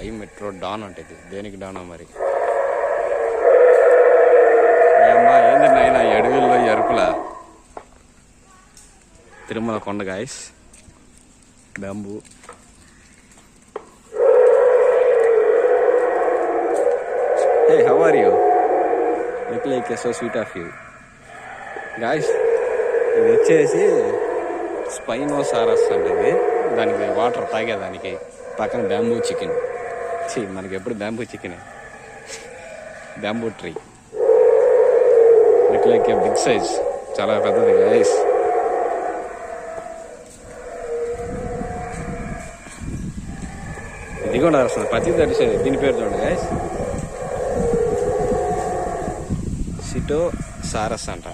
I metro don అంటే ఇది దేనికి డానో మరి. ఏంది నాయన అడవిల్లో ఎరుపుల తిరుమల కొండ guys. Bamboo. Hey, how are you? Look like so sweet of you. Guys, ఇది వచ్చేసి స్పైనోసారస్ అంటే దానికి వాటర్ తాగేదానికి పక్కన బ్యాంబూ చికెన్. మనకి ఎప్పుడు bamboo chicken. Bamboo tree. Look like a big size. చాలా పెద్దది గైస్. ఇది కూడా వస్తుంది ప్రతి దర్శనం. దీని పేరు చూడండి గైస్, సిటో సారస్ అంట.